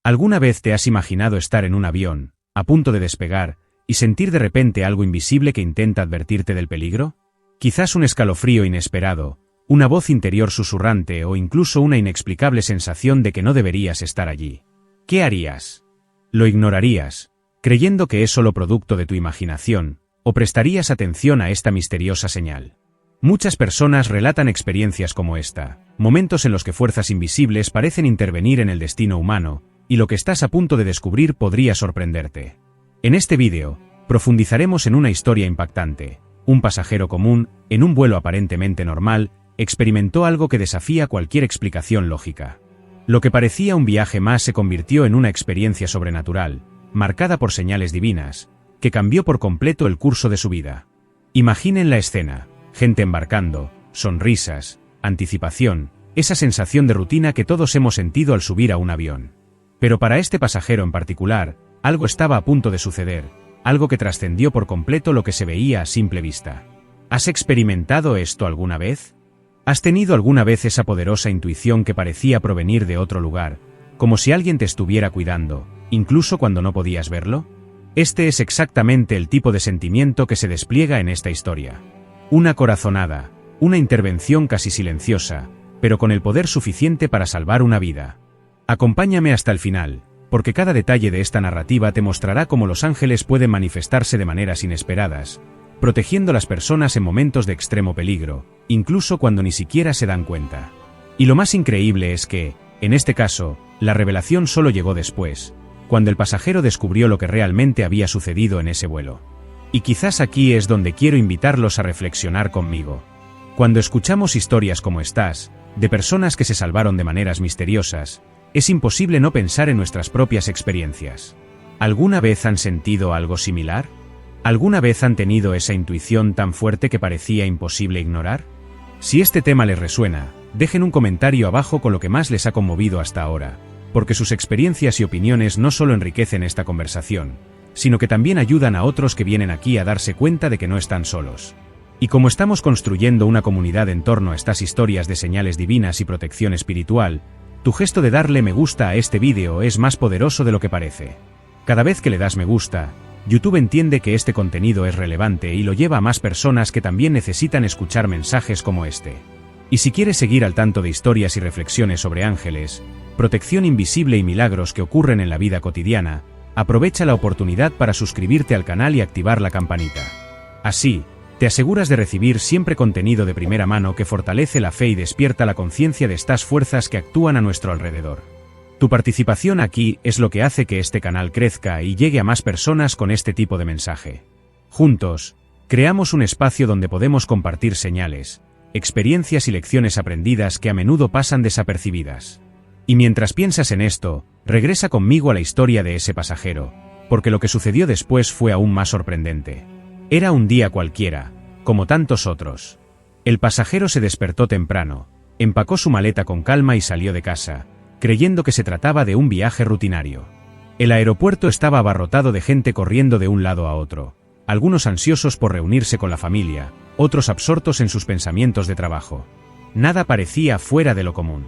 ¿Alguna vez te has imaginado estar en un avión, a punto de despegar, y sentir de repente algo invisible que intenta advertirte del peligro? Quizás un escalofrío inesperado, una voz interior susurrante o incluso una inexplicable sensación de que no deberías estar allí. ¿Qué harías? ¿Lo ignorarías, creyendo que es solo producto de tu imaginación, o prestarías atención a esta misteriosa señal? Muchas personas relatan experiencias como esta, momentos en los que fuerzas invisibles parecen intervenir en el destino humano, y lo que estás a punto de descubrir podría sorprenderte. En este vídeo, profundizaremos en una historia impactante. Un pasajero común, en un vuelo aparentemente normal, experimentó algo que desafía cualquier explicación lógica. Lo que parecía un viaje más se convirtió en una experiencia sobrenatural, marcada por señales divinas, que cambió por completo el curso de su vida. Imaginen la escena: gente embarcando, sonrisas, anticipación, esa sensación de rutina que todos hemos sentido al subir a un avión. Pero para este pasajero en particular, algo estaba a punto de suceder, algo que trascendió por completo lo que se veía a simple vista. ¿Has experimentado esto alguna vez? ¿Has tenido alguna vez esa poderosa intuición que parecía provenir de otro lugar, como si alguien te estuviera cuidando, incluso cuando no podías verlo? Este es exactamente el tipo de sentimiento que se despliega en esta historia. Una corazonada, una intervención casi silenciosa, pero con el poder suficiente para salvar una vida. Acompáñame hasta el final, porque cada detalle de esta narrativa te mostrará cómo los ángeles pueden manifestarse de maneras inesperadas, protegiendo a las personas en momentos de extremo peligro, incluso cuando ni siquiera se dan cuenta. Y lo más increíble es que, en este caso, la revelación solo llegó después, cuando el pasajero descubrió lo que realmente había sucedido en ese vuelo. Y quizás aquí es donde quiero invitarlos a reflexionar conmigo. Cuando escuchamos historias como estas, de personas que se salvaron de maneras misteriosas, es imposible no pensar en nuestras propias experiencias. ¿Alguna vez han sentido algo similar? ¿Alguna vez han tenido esa intuición tan fuerte que parecía imposible ignorar? Si este tema les resuena, dejen un comentario abajo con lo que más les ha conmovido hasta ahora, porque sus experiencias y opiniones no solo enriquecen esta conversación, sino que también ayudan a otros que vienen aquí a darse cuenta de que no están solos. Y como estamos construyendo una comunidad en torno a estas historias de señales divinas y protección espiritual, tu gesto de darle me gusta a este vídeo es más poderoso de lo que parece. Cada vez que le das me gusta, YouTube entiende que este contenido es relevante y lo lleva a más personas que también necesitan escuchar mensajes como este. Y si quieres seguir al tanto de historias y reflexiones sobre ángeles, protección invisible y milagros que ocurren en la vida cotidiana, aprovecha la oportunidad para suscribirte al canal y activar la campanita. Así, te aseguras de recibir siempre contenido de primera mano que fortalece la fe y despierta la conciencia de estas fuerzas que actúan a nuestro alrededor. Tu participación aquí es lo que hace que este canal crezca y llegue a más personas con este tipo de mensaje. Juntos, creamos un espacio donde podemos compartir señales, experiencias y lecciones aprendidas que a menudo pasan desapercibidas. Y mientras piensas en esto, regresa conmigo a la historia de ese pasajero, porque lo que sucedió después fue aún más sorprendente. Era un día cualquiera, como tantos otros. El pasajero se despertó temprano, empacó su maleta con calma y salió de casa, creyendo que se trataba de un viaje rutinario. El aeropuerto estaba abarrotado de gente corriendo de un lado a otro, algunos ansiosos por reunirse con la familia, otros absortos en sus pensamientos de trabajo. Nada parecía fuera de lo común.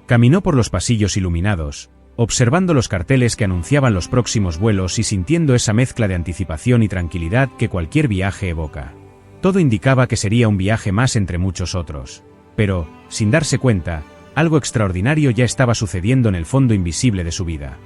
Caminó por los pasillos iluminados, observando los carteles que anunciaban los próximos vuelos y sintiendo esa mezcla de anticipación y tranquilidad que cualquier viaje evoca. Todo indicaba que sería un viaje más entre muchos otros. Pero, sin darse cuenta, algo extraordinario ya estaba sucediendo en el fondo invisible de su vida.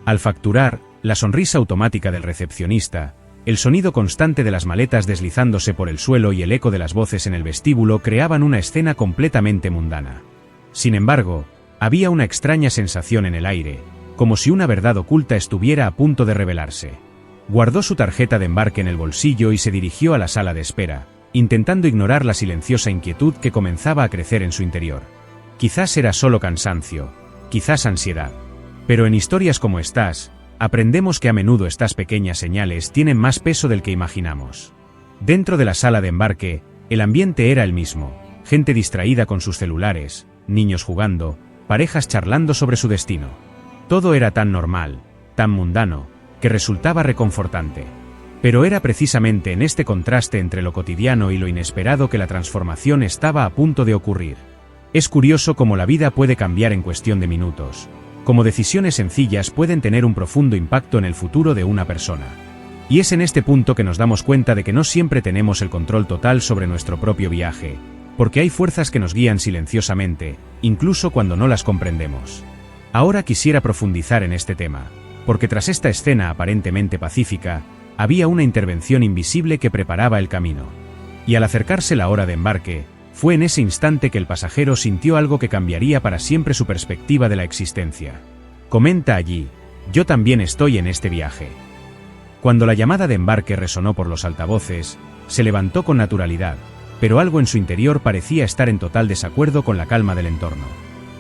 Al facturar, la sonrisa automática del recepcionista, el sonido constante de las maletas deslizándose por el suelo y el eco de las voces en el vestíbulo creaban una escena completamente mundana. Sin embargo, había una extraña sensación en el aire, como si una verdad oculta estuviera a punto de revelarse. Guardó su tarjeta de embarque en el bolsillo y se dirigió a la sala de espera, intentando ignorar la silenciosa inquietud que comenzaba a crecer en su interior. Quizás era solo cansancio, quizás ansiedad. Pero en historias como estas, aprendemos que a menudo estas pequeñas señales tienen más peso del que imaginamos. Dentro de la sala de embarque, el ambiente era el mismo: gente distraída con sus celulares, niños jugando, parejas charlando sobre su destino. Todo era tan normal, tan mundano, que resultaba reconfortante. Pero era precisamente en este contraste entre lo cotidiano y lo inesperado que la transformación estaba a punto de ocurrir. Es curioso cómo la vida puede cambiar en cuestión de minutos, Como decisiones sencillas pueden tener un profundo impacto en el futuro de una persona. Y es en este punto que nos damos cuenta de que no siempre tenemos el control total sobre nuestro propio viaje, porque hay fuerzas que nos guían silenciosamente, incluso cuando no las comprendemos. Ahora quisiera profundizar en este tema, porque tras esta escena aparentemente pacífica, había una intervención invisible que preparaba el camino. Y al acercarse la hora de embarque, fue en ese instante que el pasajero sintió algo que cambiaría para siempre su perspectiva de la existencia. Comenta allí: yo también estoy en este viaje. Cuando la llamada de embarque resonó por los altavoces, se levantó con naturalidad, pero algo en su interior parecía estar en total desacuerdo con la calma del entorno.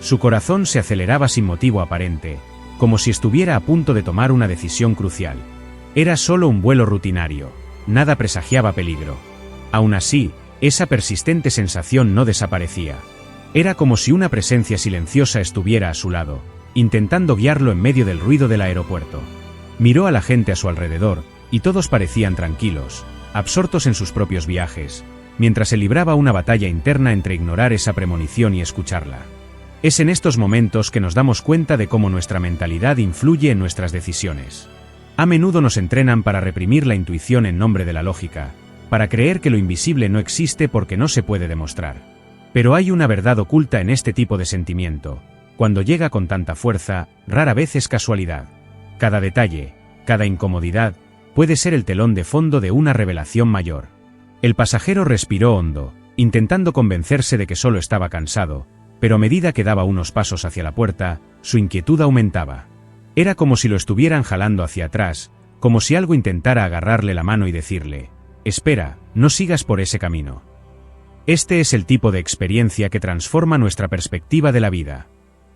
Su corazón se aceleraba sin motivo aparente, como si estuviera a punto de tomar una decisión crucial. Era solo un vuelo rutinario, nada presagiaba peligro. Aún así, esa persistente sensación no desaparecía. Era como si una presencia silenciosa estuviera a su lado, intentando guiarlo en medio del ruido del aeropuerto. Miró a la gente a su alrededor, y todos parecían tranquilos, absortos en sus propios viajes, mientras se libraba una batalla interna entre ignorar esa premonición y escucharla. Es en estos momentos que nos damos cuenta de cómo nuestra mentalidad influye en nuestras decisiones. A menudo nos entrenan para reprimir la intuición en nombre de la lógica, para creer que lo invisible no existe porque no se puede demostrar. Pero hay una verdad oculta en este tipo de sentimiento. Cuando llega con tanta fuerza, rara vez es casualidad. Cada detalle, cada incomodidad, puede ser el telón de fondo de una revelación mayor. El pasajero respiró hondo, intentando convencerse de que solo estaba cansado, pero a medida que daba unos pasos hacia la puerta, su inquietud aumentaba. Era como si lo estuvieran jalando hacia atrás, como si algo intentara agarrarle la mano y decirle: espera, no sigas por ese camino. Este es el tipo de experiencia que transforma nuestra perspectiva de la vida.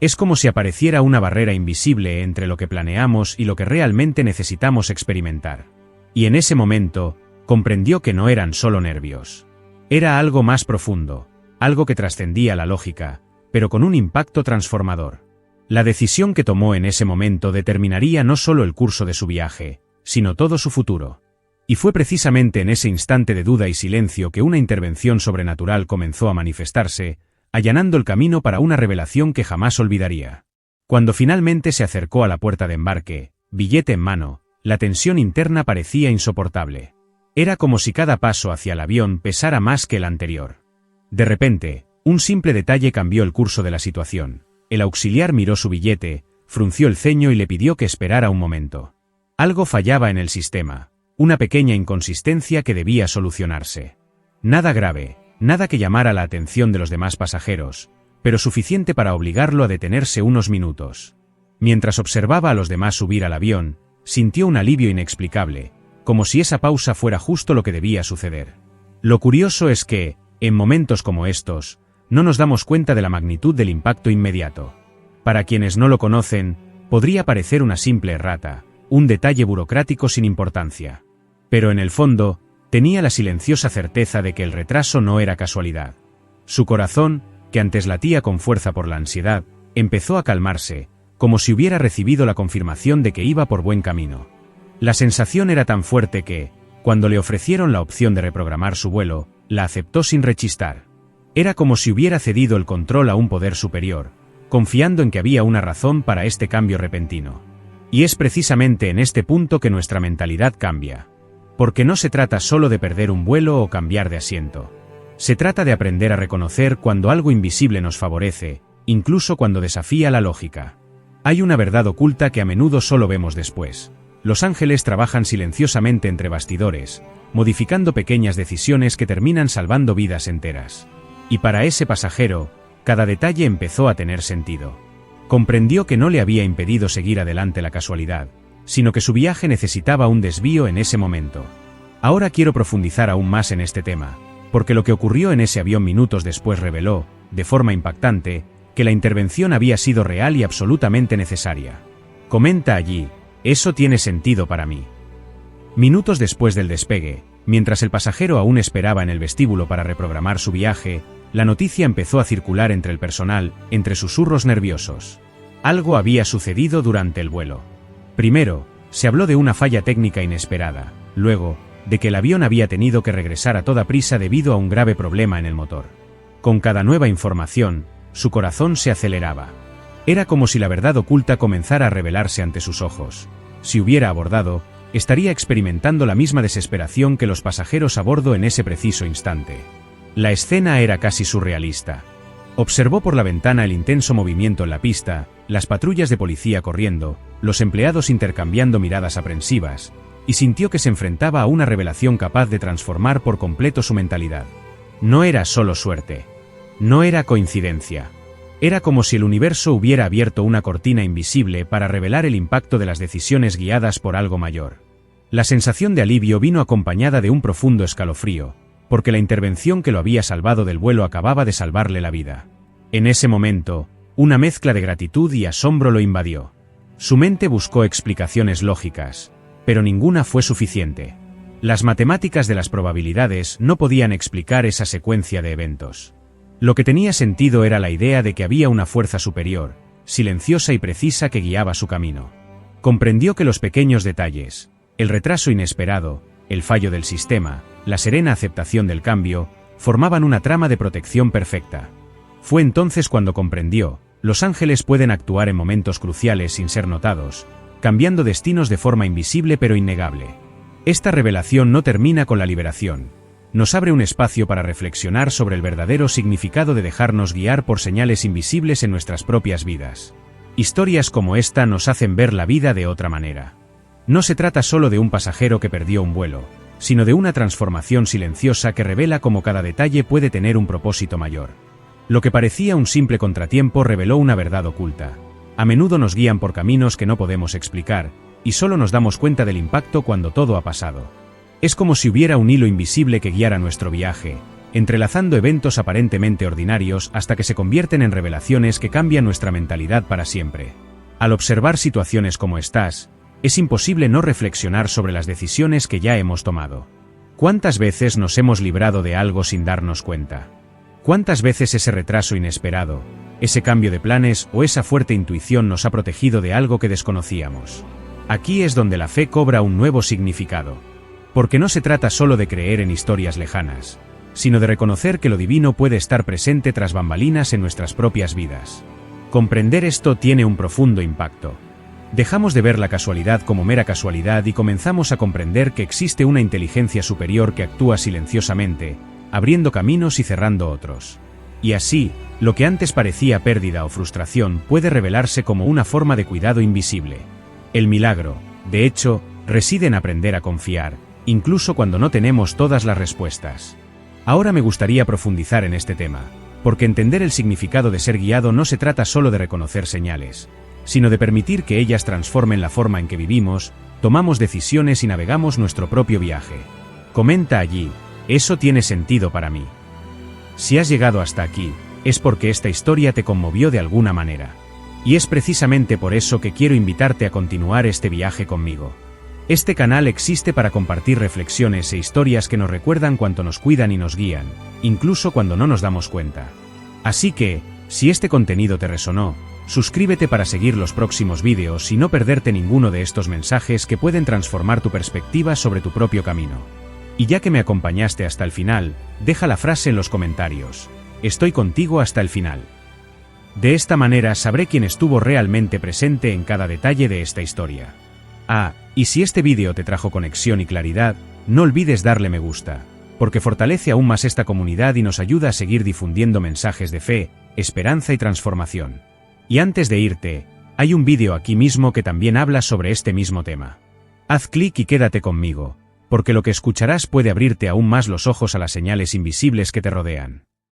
Es como si apareciera una barrera invisible entre lo que planeamos y lo que realmente necesitamos experimentar. Y en ese momento, comprendió que no eran solo nervios. Era algo más profundo, algo que trascendía la lógica, pero con un impacto transformador. La decisión que tomó en ese momento determinaría no solo el curso de su viaje, sino todo su futuro. Y fue precisamente en ese instante de duda y silencio que una intervención sobrenatural comenzó a manifestarse, allanando el camino para una revelación que jamás olvidaría. Cuando finalmente se acercó a la puerta de embarque, billete en mano, la tensión interna parecía insoportable. Era como si cada paso hacia el avión pesara más que el anterior. De repente, un simple detalle cambió el curso de la situación. El auxiliar miró su billete, frunció el ceño y le pidió que esperara un momento. Algo fallaba en el sistema. Una pequeña inconsistencia que debía solucionarse. Nada grave, nada que llamara la atención de los demás pasajeros, pero suficiente para obligarlo a detenerse unos minutos. Mientras observaba a los demás subir al avión, sintió un alivio inexplicable, como si esa pausa fuera justo lo que debía suceder. Lo curioso es que, en momentos como estos, no nos damos cuenta de la magnitud del impacto inmediato. Para quienes no lo conocen, podría parecer una simple errata, un detalle burocrático sin importancia. Pero en el fondo, tenía la silenciosa certeza de que el retraso no era casualidad. Su corazón, que antes latía con fuerza por la ansiedad, empezó a calmarse, como si hubiera recibido la confirmación de que iba por buen camino. La sensación era tan fuerte que, cuando le ofrecieron la opción de reprogramar su vuelo, la aceptó sin rechistar. Era como si hubiera cedido el control a un poder superior, confiando en que había una razón para este cambio repentino. Y es precisamente en este punto que nuestra mentalidad cambia. Porque no se trata solo de perder un vuelo o cambiar de asiento. Se trata de aprender a reconocer cuando algo invisible nos favorece, incluso cuando desafía la lógica. Hay una verdad oculta que a menudo solo vemos después. Los ángeles trabajan silenciosamente entre bastidores, modificando pequeñas decisiones que terminan salvando vidas enteras. Y para ese pasajero, cada detalle empezó a tener sentido. Comprendió que no le había impedido seguir adelante la casualidad, sino que su viaje necesitaba un desvío en ese momento. Ahora quiero profundizar aún más en este tema, porque lo que ocurrió en ese avión minutos después reveló, de forma impactante, que la intervención había sido real y absolutamente necesaria. Comenta allí: eso tiene sentido para mí. Minutos después del despegue, mientras el pasajero aún esperaba en el vestíbulo para reprogramar su viaje, la noticia empezó a circular entre el personal, entre susurros nerviosos. Algo había sucedido durante el vuelo. Primero, se habló de una falla técnica inesperada, luego, de que el avión había tenido que regresar a toda prisa debido a un grave problema en el motor. Con cada nueva información, su corazón se aceleraba. Era como si la verdad oculta comenzara a revelarse ante sus ojos. Si hubiera abordado, estaría experimentando la misma desesperación que los pasajeros a bordo en ese preciso instante. La escena era casi surrealista. Observó por la ventana el intenso movimiento en la pista, las patrullas de policía corriendo, los empleados intercambiando miradas aprensivas, y sintió que se enfrentaba a una revelación capaz de transformar por completo su mentalidad. No era solo suerte. No era coincidencia. Era como si el universo hubiera abierto una cortina invisible para revelar el impacto de las decisiones guiadas por algo mayor. La sensación de alivio vino acompañada de un profundo escalofrío, porque la intervención que lo había salvado del vuelo acababa de salvarle la vida. En ese momento, una mezcla de gratitud y asombro lo invadió. Su mente buscó explicaciones lógicas, pero ninguna fue suficiente. Las matemáticas de las probabilidades no podían explicar esa secuencia de eventos. Lo que tenía sentido era la idea de que había una fuerza superior, silenciosa y precisa que guiaba su camino. Comprendió que los pequeños detalles, el retraso inesperado, el fallo del sistema, la serena aceptación del cambio, formaban una trama de protección perfecta. Fue entonces cuando comprendió: los ángeles pueden actuar en momentos cruciales sin ser notados, cambiando destinos de forma invisible pero innegable. Esta revelación no termina con la liberación. Nos abre un espacio para reflexionar sobre el verdadero significado de dejarnos guiar por señales invisibles en nuestras propias vidas. Historias como esta nos hacen ver la vida de otra manera. No se trata solo de un pasajero que perdió un vuelo, sino de una transformación silenciosa que revela cómo cada detalle puede tener un propósito mayor. Lo que parecía un simple contratiempo reveló una verdad oculta. A menudo nos guían por caminos que no podemos explicar, y solo nos damos cuenta del impacto cuando todo ha pasado. Es como si hubiera un hilo invisible que guiara nuestro viaje, entrelazando eventos aparentemente ordinarios hasta que se convierten en revelaciones que cambian nuestra mentalidad para siempre. Al observar situaciones como estas, es imposible no reflexionar sobre las decisiones que ya hemos tomado. ¿Cuántas veces nos hemos librado de algo sin darnos cuenta? ¿Cuántas veces ese retraso inesperado, ese cambio de planes o esa fuerte intuición nos ha protegido de algo que desconocíamos? Aquí es donde la fe cobra un nuevo significado. Porque no se trata solo de creer en historias lejanas, sino de reconocer que lo divino puede estar presente tras bambalinas en nuestras propias vidas. Comprender esto tiene un profundo impacto. Dejamos de ver la casualidad como mera casualidad y comenzamos a comprender que existe una inteligencia superior que actúa silenciosamente, abriendo caminos y cerrando otros. Y así, lo que antes parecía pérdida o frustración puede revelarse como una forma de cuidado invisible. El milagro, de hecho, reside en aprender a confiar, incluso cuando no tenemos todas las respuestas. Ahora me gustaría profundizar en este tema, porque entender el significado de ser guiado no se trata solo de reconocer señales, sino de permitir que ellas transformen la forma en que vivimos, tomamos decisiones y navegamos nuestro propio viaje. Comenta allí: eso tiene sentido para mí. Si has llegado hasta aquí, es porque esta historia te conmovió de alguna manera. Y es precisamente por eso que quiero invitarte a continuar este viaje conmigo. Este canal existe para compartir reflexiones e historias que nos recuerdan cuánto nos cuidan y nos guían, incluso cuando no nos damos cuenta. Así que, si este contenido te resonó, suscríbete para seguir los próximos vídeos y no perderte ninguno de estos mensajes que pueden transformar tu perspectiva sobre tu propio camino. Y ya que me acompañaste hasta el final, deja la frase en los comentarios: estoy contigo hasta el final. De esta manera sabré quién estuvo realmente presente en cada detalle de esta historia. Y si este vídeo te trajo conexión y claridad, no olvides darle me gusta, porque fortalece aún más esta comunidad y nos ayuda a seguir difundiendo mensajes de fe, esperanza y transformación. Y antes de irte, hay un vídeo aquí mismo que también habla sobre este mismo tema. Haz clic y quédate conmigo, porque lo que escucharás puede abrirte aún más los ojos a las señales invisibles que te rodean.